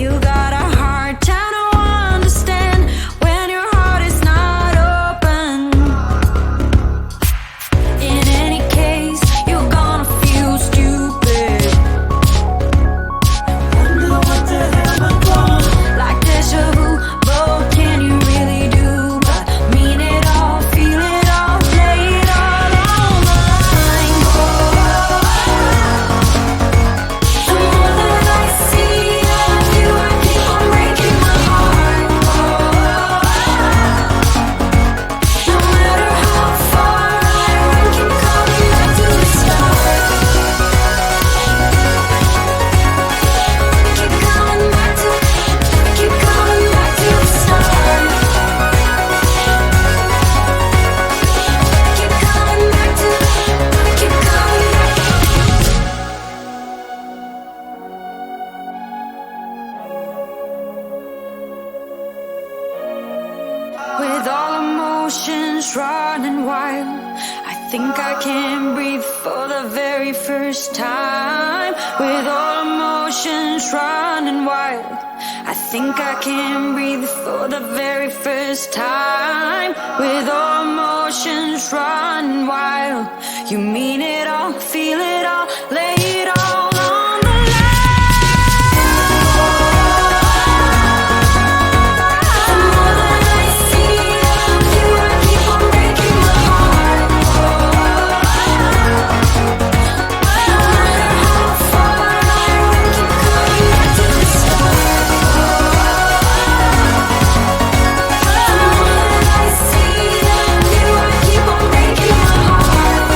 You got a hard time to understand when your heart is not open. In any case, you're gonna feel stupid. Wonder what the hell went wrong. Like deja vu, but can you really do but mean it all, feel it all, lay it all on the line? The more that I see of you, I keep on breaking my heart. No matter how far I run, keep coming back to the start. Keep coming back to the start. Keep coming back to the start. With all emotions running wild, I think I can breathe for the very first time. With all emotions running wild, I think I can breathe for the very first time. With all emotions running wild, you mean it all, feel it all, lay it all on the line. The more that I see of you, I keep on breaking my heart. No matter how far I run, keep coming back to the start. The more that I see of you, I keep on breaking my heart.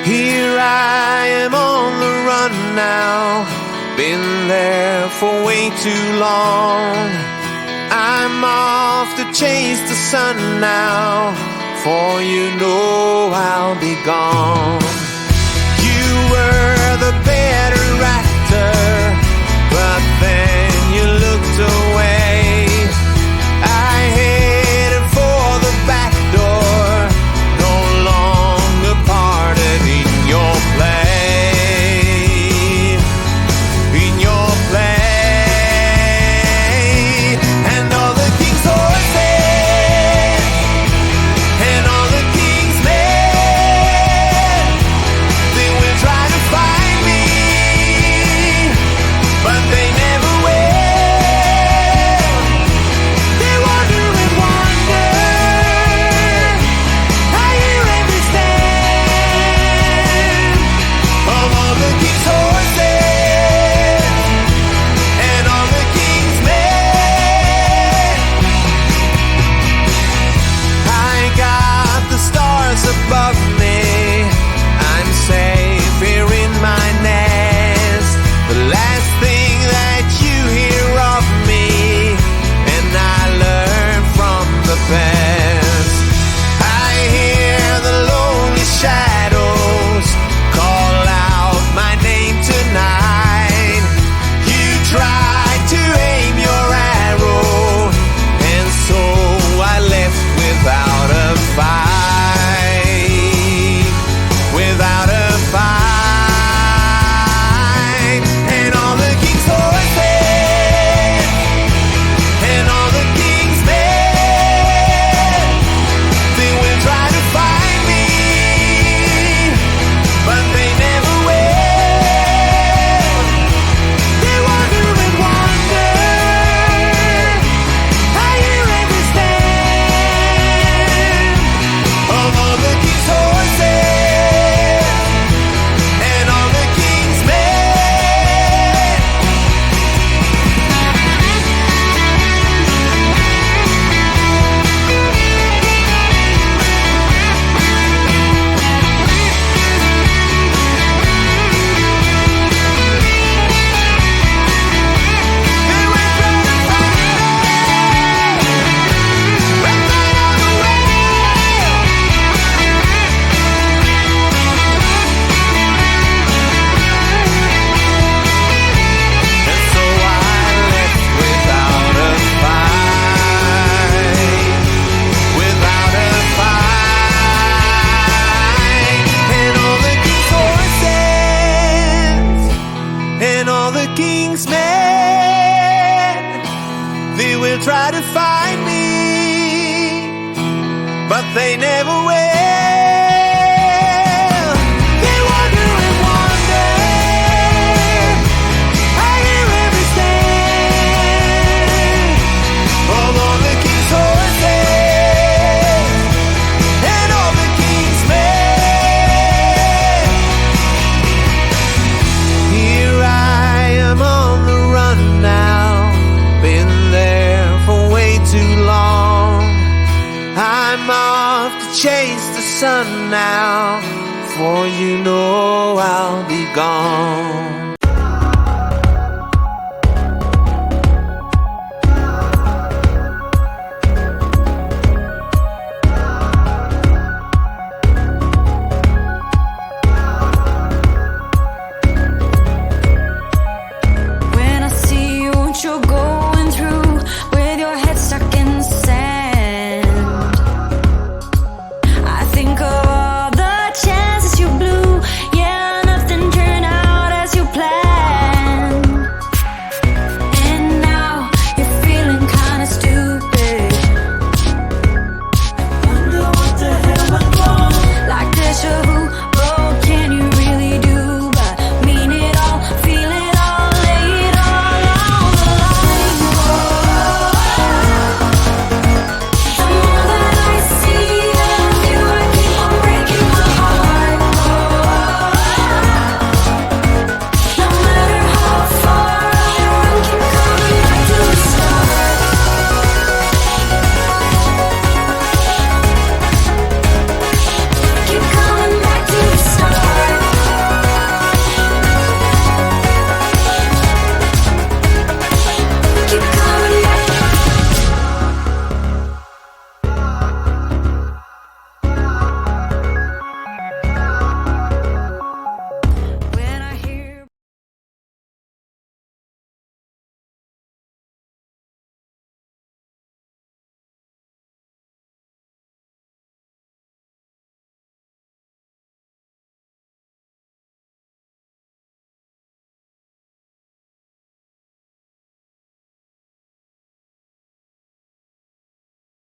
Here I am on the run now, been there for way too long. I'm off to chase the sun now, for you know I'll be gone. You were the better actor, but then you looked away. I headed for the back door, no longer parted in your play, in your play. And all the king's horses and all the king's men, they will try to find me, but they never will. They wander and wander, I hear every stand of all the king's horses and all the king's men. I got the stars above me, I'm safe here in my nest. The last thing that you hear of me, and I learn from the best. I hear the lonely shadows call out my name tonight. You tried to aim your arrow, and so I left without a fight, without a fight. And all the king's horses and all the king's men, they will try to find me, but they never will. They wander and wander, I hear every stand of all the king's horses and all the king's men. They will try to find me, but they never will. And so I left without a fight, without a fight. And all the king's horses and all the king's men, they will try to find me, but they never will. They wander and wander, I hear every stand of all the king's horses and all the king's men. Here I am on the run now, been there for way too long. I'm off to chase the sun now, for you know I'll be gone.